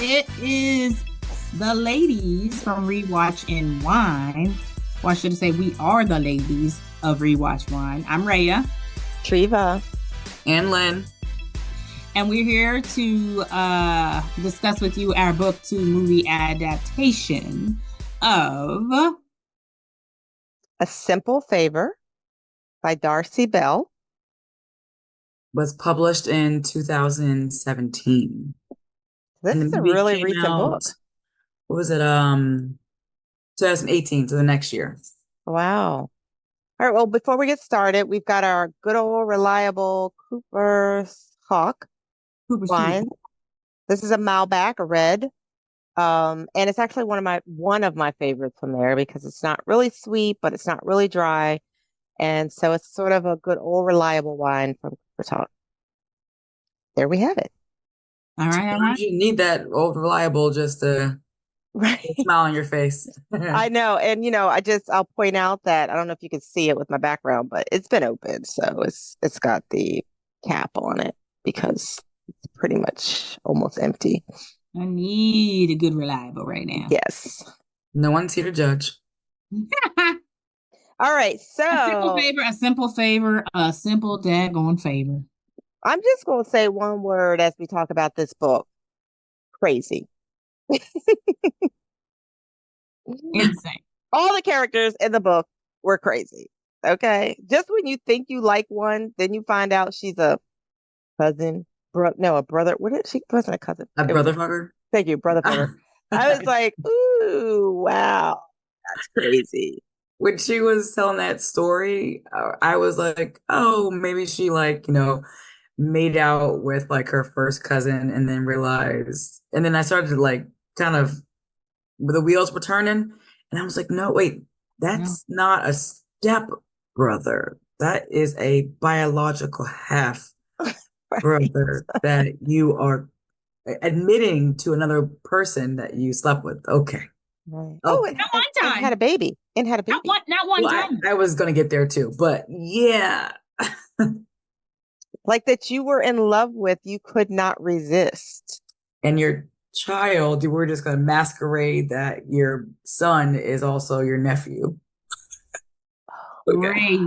It is the ladies from Rewatch and Wine. Or I should say, we are the ladies of Rewatch Wine. I'm Raya. Triva. And Lynn. And we're here to discuss with you our book to movie adaptation of A Simple Favor by Darcey Bell. Was published in 2017. This is a really recent book. What was it? 2018, so the next year. Wow. All right, well, before we get started, we've got our good old reliable Cooper's Hawk wine. This is a Malbec, a red. And it's actually one of my favorites from there because it's not really sweet, but it's not really dry. And so it's sort of a good old reliable wine from Cooper's Hawk. There we have it. All right. You need that old reliable just to smile on your face. I know. And, I'll point out that I don't know if you can see it with my background, but it's been opened. So it's got the cap on it because it's pretty much almost empty. I need a good reliable right now. Yes. No one's here to judge. All right. So a simple favor, a simple daggone favor. I'm just going to say one word as we talk about this book. Crazy. Insane. All the characters in the book were crazy. Okay. Just when you think you like one, then you find out she's a cousin. A brother. What is she? Wasn't a cousin. A brother fucker? Thank you, brother fucker. I was like, ooh, wow. That's crazy. When she was telling that story, I was like, oh, maybe she made out with like her first cousin and then realized, and then I started to like kind of, the wheels were turning and I was like, no, wait, that's not a step brother. That is a biological half brother that you are admitting to another person that you slept with. Okay. Right. Oh, and not one time. And had a baby. Not one time. I was going to get there too, but yeah. Like that you were in love with, you could not resist. And your child, you were just going to masquerade that your son is also your nephew. Okay.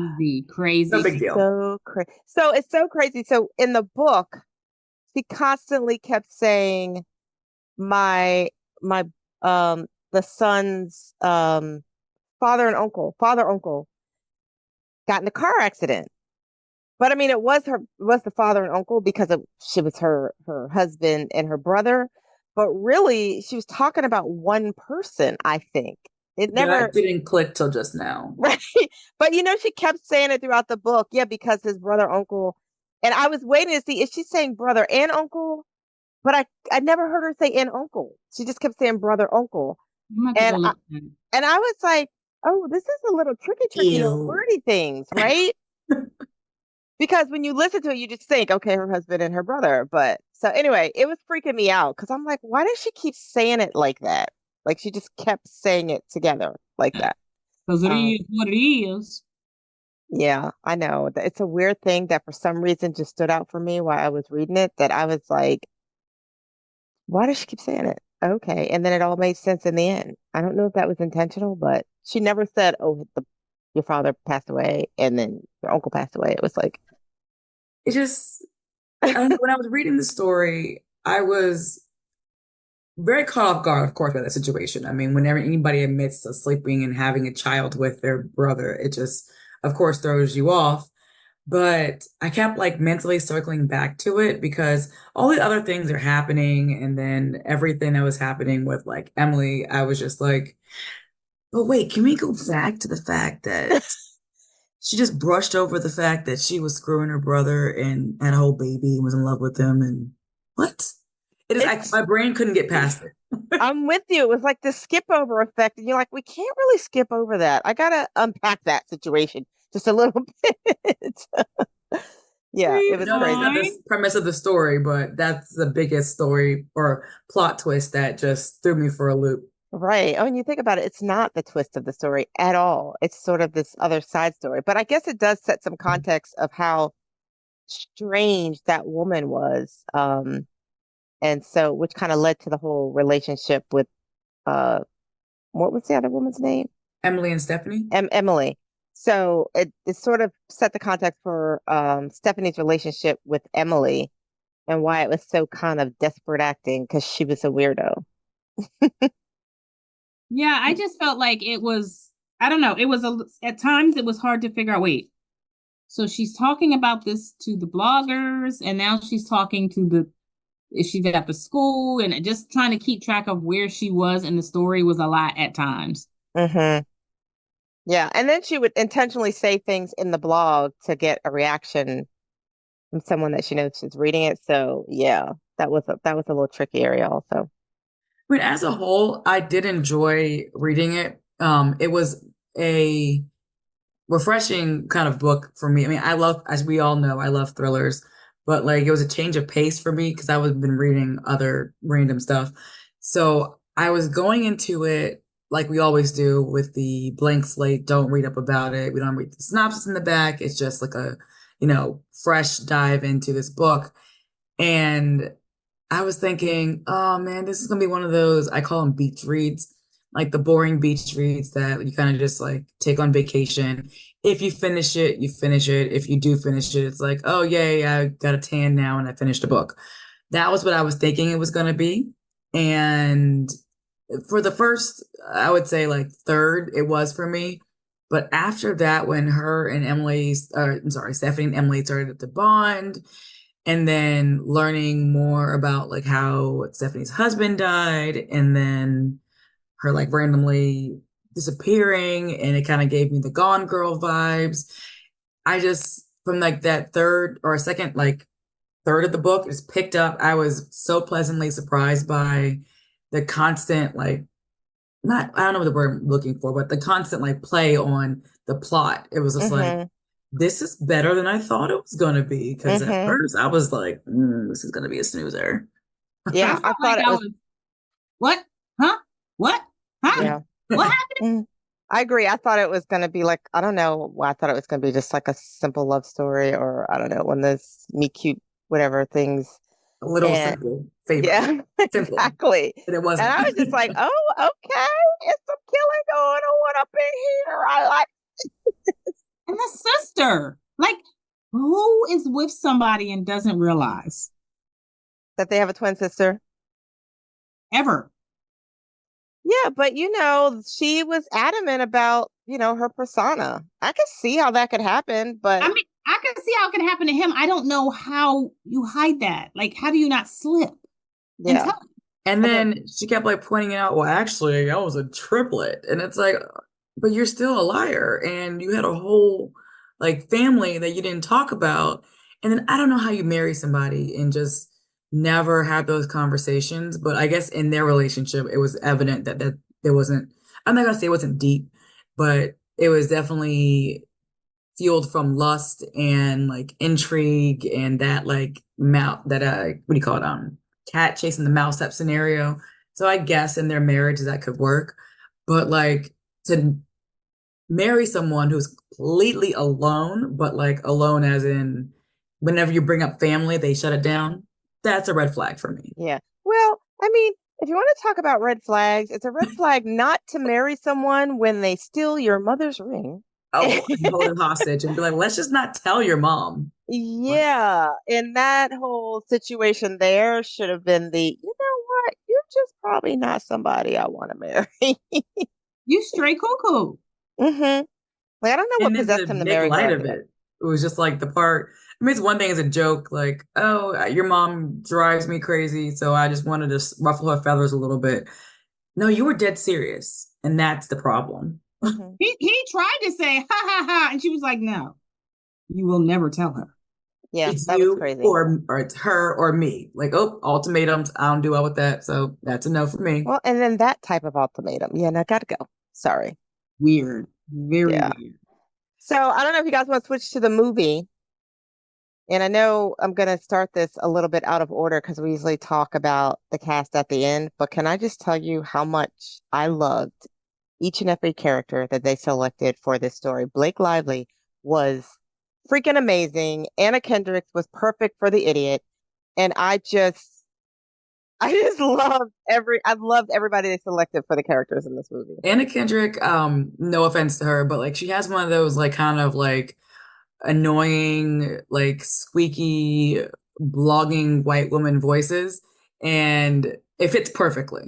Crazy. No big deal. So it's so crazy. So in the book, she constantly kept saying, the son's father uncle got in a car accident. But I mean, it was the father and uncle because she was her husband and her brother. But really, she was talking about one person, I think. That didn't click till just now. Right. But she kept saying it throughout the book. Yeah, because his brother, uncle. And I was waiting to see, is she saying brother and uncle? But I never heard her say and uncle. She just kept saying brother, uncle. And I was like, oh, this is a little tricky wordy things, right? Because when you listen to it, you just think, okay, her husband and her brother. But so anyway, it was freaking me out because I'm like, why does she keep saying it like that? Like she just kept saying it together like that. Because it is what it is. Yeah, I know. It's a weird thing that for some reason just stood out for me while I was reading it, that I was like, why does she keep saying it? Okay. And then it all made sense in the end. I don't know if that was intentional, but she never said, oh, your father passed away and then your uncle passed away. It was like, it just, when I was reading the story, I was very caught off guard, of course, by that situation. I mean, whenever anybody admits to sleeping and having a child with their brother, it just, of course, throws you off. But I kept like mentally circling back to it because all the other things are happening. And then everything that was happening with like Emily, I was just like, but wait, can we go back to the fact that she just brushed over the fact that she was screwing her brother and had a whole baby and was in love with him? And what? It is like my brain couldn't get past it. I'm with you. It was like the skip over effect. And you're like, we can't really skip over that. I got to unpack that situation just a little bit. Yeah, it was crazy. Not the premise of the story, but that's the biggest story or plot twist that just threw me for a loop. Right. Oh, and you think about it, it's not the twist of the story at all. It's sort of this other side story. But I guess it does set some context of how strange that woman was. And so, which kind of led to the whole relationship with, uh, what was the other woman's name? Emily and Stephanie. Emily. So it sort of set the context for Stephanie's relationship with Emily and why it was so kind of desperate acting because she was a weirdo. Yeah, I just felt like it was, I don't know, it was at times it was hard to figure out, wait, so she's talking about this to the bloggers and now she's talking to is she at the school, and just trying to keep track of where she was in the story was a lot at times. Mm-hmm. Yeah, and then she would intentionally say things in the blog to get a reaction from someone that she knows is reading it. So yeah, that was a little tricky area also. I mean, as a whole, I did enjoy reading it. It was a refreshing kind of book for me. I mean, I love, as we all know, I love thrillers, but like it was a change of pace for me because I was been reading other random stuff. So I was going into it like we always do with the blank slate. Don't read up about it. We don't read the synopsis in the back. It's just like a, fresh dive into this book. And I was thinking, oh man, this is gonna be one of those, I call them beach reads, like the boring beach reads that you kind of just like take on vacation. If you finish it, you finish it. If you do finish it, it's like, oh yay, I got a tan now and I finished a book. That was what I was thinking it was gonna be. And for the first, I would say like third, it was for me. But after that, when her and Stephanie and Emily started to bond, and then learning more about like how Stephanie's husband died, and then her like randomly disappearing, and it kind of gave me the Gone Girl vibes. I just, from like that third or second, like third of the book is picked up. I was so pleasantly surprised by the constant like, not, I don't know what the word I'm looking for, but the constant like play on the plot. It was just like, Mm-hmm. this is better than I thought it was going to be. Because at Mm-hmm. first I was like, this is going to be a snoozer. I Yeah, felt I like thought it I was. was, what? Huh? What? Huh? Yeah. What happened? Mm. I agree. I thought it was going to be like, I don't know why I thought it was going to be just like a simple love story or I don't know, one of those meet cute, whatever things. A little And simple favor. yeah, Simple. exactly. But it And wasn't. I was just like, oh, okay. It's some killing going on up in here. I like And the sister, like, who is with somebody and doesn't realize that they have a twin sister. ever? Yeah, but she was adamant about, her persona. I could see how that could happen, I but mean, I can see how it can happen to him. I don't know how you hide that. Like, how do you not slip and yeah. tell him? And I don't, then she kept like pointing out, well, actually, I was a triplet. And it's like, but you're still a liar. And you had a whole like family that you didn't talk about. And then I don't know how you marry somebody and just never have those conversations. But I guess in their relationship, it was evident that there wasn't, I'm not gonna say it wasn't deep, but it was definitely fueled from lust and like intrigue and that like mouth that what do you call it, cat chasing the mouse type scenario. So I guess in their marriage that could work, but like to marry someone who's completely alone, but like alone as in whenever you bring up family they shut it down, that's a red flag for me. yeah. Well, I mean, if you want to talk about red flags, it's a red flag not to marry someone when they steal your mother's ring. Oh, and hold it hostage and be like, let's just not tell your mom. What? Yeah, and that whole situation there should have been you know what? You're just probably not somebody I want to marry. You straight cuckoo. hmm Like, I don't know what And then to possessed him to make marry her light after of that. it was just like the part. I mean, it's one thing as a joke, like, oh, your mom drives me crazy, so I just wanted to ruffle her feathers a little bit. No, you were dead serious, and that's the problem. hmm He tried to say ha ha ha, and she was like, "No, you will never tell her." Yeah, It's that was you crazy. or it's her or me. Like, oh, ultimatums. I don't do well with that, so that's a no for me. Well, and then that type of ultimatum. Yeah, no, gotta go. Sorry. Weird, very Yeah. weird. So I don't know if you guys want to switch to the movie. And I know I'm going to start this a little bit out of order because we usually talk about the cast at the end, but can I just tell you how much I loved each and every character that they selected for this story? Blake Lively was freaking amazing. Anna Kendricks was perfect for the idiot. And I just, I just loved I loved everybody they selected for the characters in this movie. Anna Kendrick, no offense to her, but like she has one of those like kind of like annoying, like squeaky, blogging white woman voices, and it fits perfectly.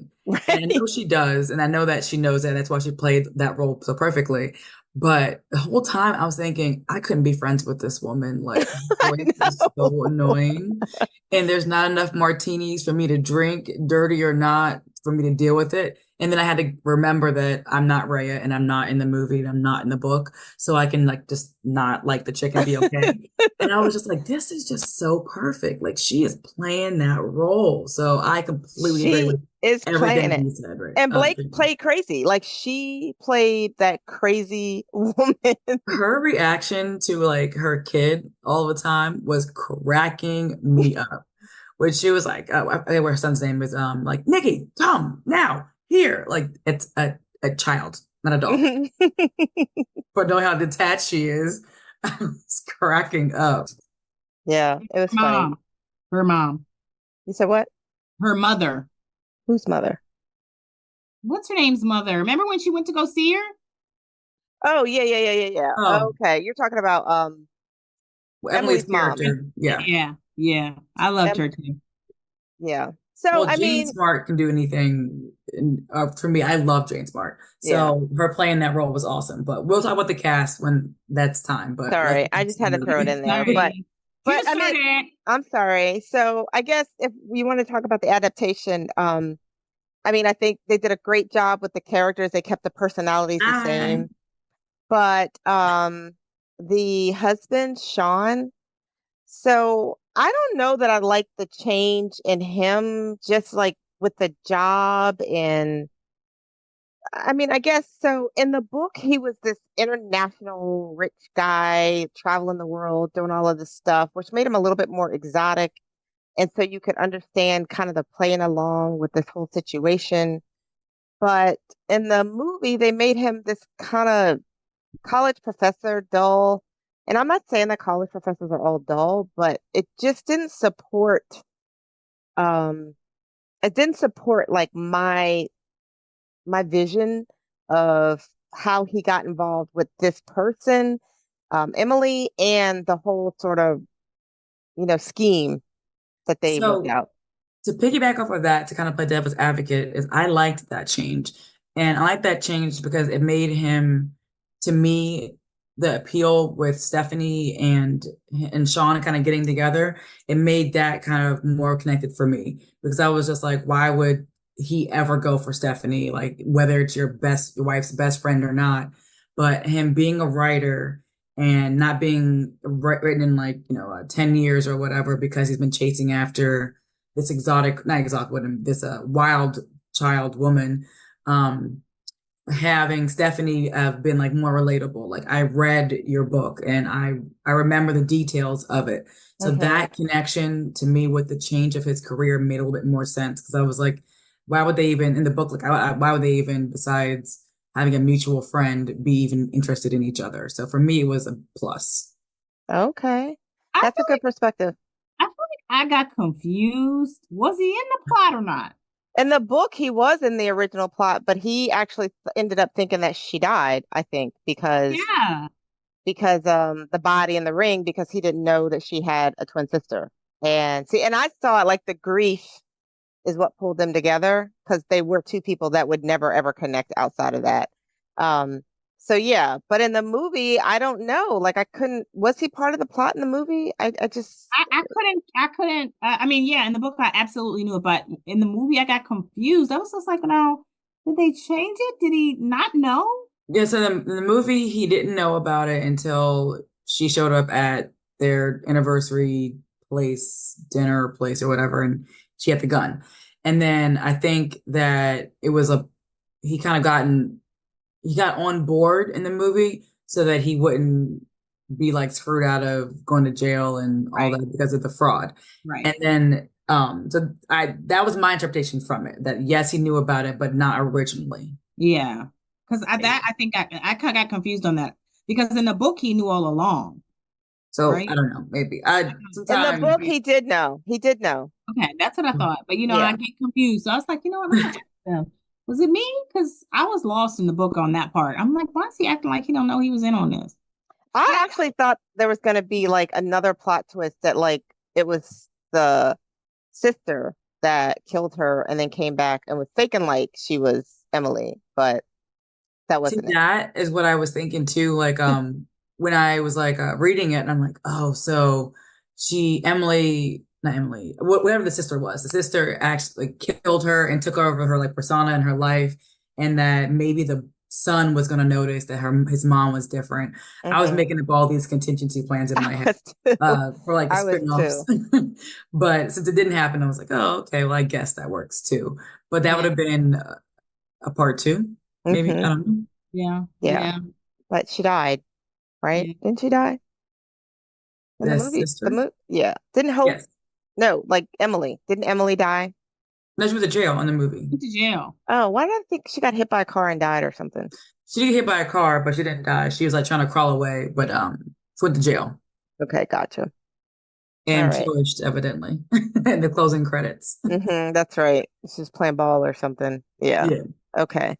And I Right? know she does, and I know that she knows that. That's why she played that role so perfectly. But the whole time I was thinking, I couldn't be friends with this woman. Like, her I voice is so know. annoying. And there's not enough martinis for me to drink, dirty or not, for me to deal with it. And then I had to remember that I'm not Raya and I'm not in the movie and I'm not in the book. So I can like just not like the chick and be okay. And I was just like, this is just so perfect. Like she is playing that role. So I completely agree She with is playing everything it. you said, right? And Blake played crazy. Like she played that crazy woman. Her reaction to like her kid all the time was cracking me up. When she was like, I forget what her son's name is, like Nikki, come now here. Like it's a child, not a dog. But knowing how detached she is, I was cracking up. Yeah, it was funny. Mom, her mom, You said what? her mother. Whose mother? What's her name's mother? Remember when she went to go see her? Oh, yeah, yeah, yeah, yeah, yeah. Oh, Okay, you're talking about Emily's Emily's mom. character, yeah. Yeah, yeah. I loved Em her too. yeah. So, Well, I Jane mean, Smart can do anything. And, for me, I love Jane Smart. yeah. So her playing that role was awesome. But we'll talk about the cast when that's time. But let's Sorry, I just had to throw it movie. in there. Sorry. But Just I mean, started. I'm sorry. So I guess if we want to talk about the adaptation, I mean, I think they did a great job with the characters. They kept the personalities the I same. But the husband, Sean, so I don't know that I like the change in him, just like with the job. And I mean, I guess so. In the book, he was this international rich guy traveling the world, doing all of this stuff, which made him a little bit more exotic. And so you could understand kind of the playing along with this whole situation. But in the movie, they made him this kind of college professor, dull. And I'm not saying that college professors are all dull, but um it didn't support like my vision of how he got involved with this person, Emily, and the whole sort of, scheme that they worked so out. to piggyback off of that, to kind of play devil's advocate, is I liked that change. And I like that change because it made him, to me, the appeal with Stephanie and Sean kind of getting together, it made that kind of more connected for me. Because I was just like, why would he ever go for Stephanie? Like whether it's your wife's best friend or not. But him being a writer and not being written in like, 10 years or whatever, because he's been chasing after this exotic, not exotic woman, this wild child woman, um, having Stephanie have been like more relatable. Like I read your book and I remember the details of it. So Hmm. that connection to me with the change of his career made a little bit more sense because I was like, why would they even in the book, like why would they even, besides having a mutual friend, be even interested in each other? So for me, it was a plus. Okay. I That's a feel good perspective. I feel like I got confused. Was he in the plot or not? In the book, he was in the original plot, but he actually ended up thinking that she died, I think, Yeah. because the body in the ring, because he didn't know that she had a twin sister. And see, and I saw it like the grief is what pulled them together because they were two people that would never ever connect outside of that. Um, so yeah, but in the movie, I don't know. Like I couldn't, was he part of the plot in the movie? I just, I couldn't. I mean, yeah, in the book I absolutely knew it, but in the movie I got confused. I was just like, no, did they change it? Did he not know? Yeah, so the movie, he didn't know about it until she showed up at their anniversary dinner place or whatever, and she had the gun. And then I think that it was he kind of he got on board in the movie so that he wouldn't be like screwed out of going to jail and all Right, that because of the fraud. And right. then, so that was my interpretation from it, that yes, he knew about it, but not originally. Yeah. Because I think I kind of got confused on that because in the book he knew all along. So right? I don't know. Maybe I In the sometimes. book, he did know. He did know. Okay, that's what I thought. But I Yeah. get confused. So I was like, you know what? I'm gonna ask them. Was it me? Because I was lost in the book on that part. I'm like, why is he acting like he don't know he was in on this? I actually thought there was going to be like another plot twist that like it was the sister that killed her and then came back and was faking like she was Emily, but that See, wasn't it. that is what I was thinking too. Like, when I was like reading it, and I'm like, oh, so Emily, not Emily, whatever the sister was, the sister actually killed her and took over her like persona in her life, and that maybe the son was going to notice that his mom was different. I was Mhm. making up all these contingency plans in my I head was too. for like the I was spin-offs. too. But since it didn't happen, I was like, oh, okay, well, I guess that works too. But that would Yeah, have been a part two, maybe. I Hmm. don't know. yeah, Yeah, yeah, but she died, right? yeah. Didn't she die in the The movie? The sister? movie, yeah. Didn't Hope? Yes. No, like Emily. Didn't Emily die? No, she was in jail in the movie. Went to jail. Oh, why did I think she got hit by a car and died or something? She did get hit by a car, but she didn't die. She was like trying to crawl away, but she went to jail Okay, gotcha. All and right. flourished evidently in the closing credits. That's right. She's playing ball or something. Yeah. Yeah. Okay.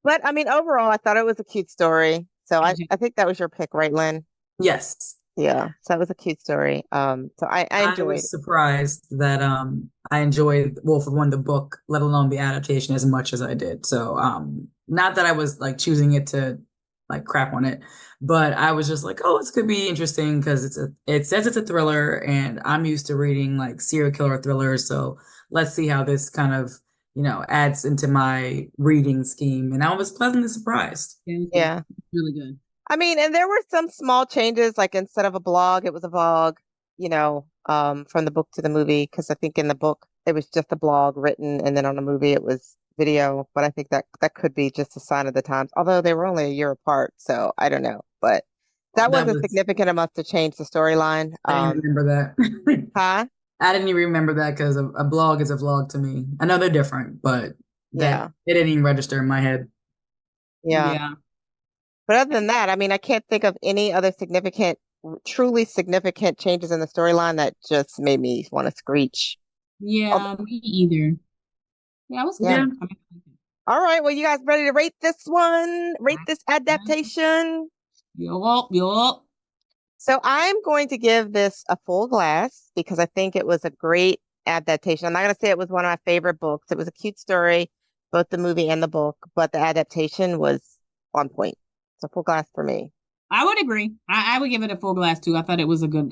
But I mean, overall, I thought it was a cute story. So I think that was your pick, right, Lynn? Yes. Yeah. So it was a cute story. So I I enjoyed was it. surprised that I enjoyed, well, for one, the book, let alone the adaptation, as much as I did. So not that I was like choosing it to like crap on it, but I was just like, oh, this could be interesting because it says it's a thriller, and I'm used to reading like serial killer thrillers. So let's see how this kind of, adds into my reading scheme. And I was pleasantly surprised. Yeah, it was good. Yeah. Really good. I mean, and there were some small changes, like instead of a blog, it was a vlog, from the book to the movie. Because I think in the book it was just a blog written, and then on the movie it was video. But I think that could be just a sign of the times. Although they were only a year apart, so I don't know. But that That wasn't was, significant enough to change the storyline. I didn't even remember that. Huh? I didn't even remember that because a blog is a vlog to me. I know they're different, but that Yeah, it didn't even register in my head. yeah. Yeah. But other than that, I mean, I can't think of any other truly significant changes in the storyline that just made me want to screech. Oh, Yeah, me either. Yeah, it was yeah. Yeah. good. I mean, All right. Well, you guys ready to rate this one? Rate this I- adaptation? yup, yup. So I'm going to give this a full glass because I think it was a great adaptation. I'm not going to say it was one of my favorite books. It was a cute story, both the movie and the book, but the adaptation was on point. So full glass for me. I would agree. I would give it a full glass too. I thought it was a good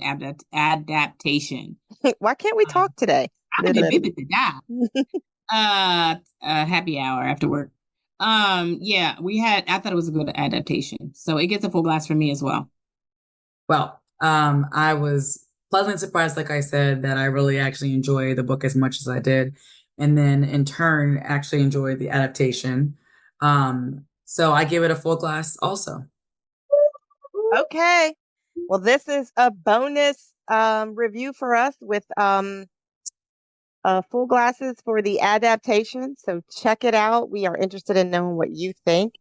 adaptation. Why can't we Um, talk today? I could happy hour after work. Yeah, I thought it was a good adaptation. So it gets a full glass for me as well. Well, I was pleasantly surprised, like I said, that I really actually enjoyed the book as much as I did, and then in turn actually enjoyed the adaptation. So I give it a full glass also. Okay. Well, this is a bonus review for us with full glasses for the adaptation. So check it out. We are interested in knowing what you think.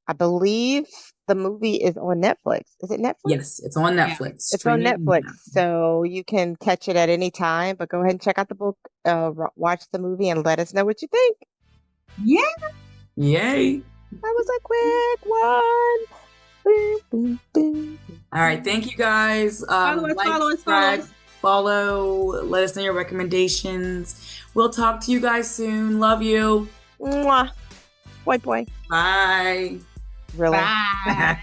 I believe the movie is on Netflix. Is it Netflix? Yes, it's on Yeah. Netflix. It's on Streaming Netflix, now. so you can catch it at any time. But go ahead and check out the book, watch the movie, and let us know what you think. Yeah. Yay. That was a quick one. Boom, boom, boom. All right, thank you guys. Follow us, Like, follow us, subscribe, follow us. let us know your recommendations. We'll talk to you guys soon. Love you. Mwah. Boy. Bye. Really? Bye.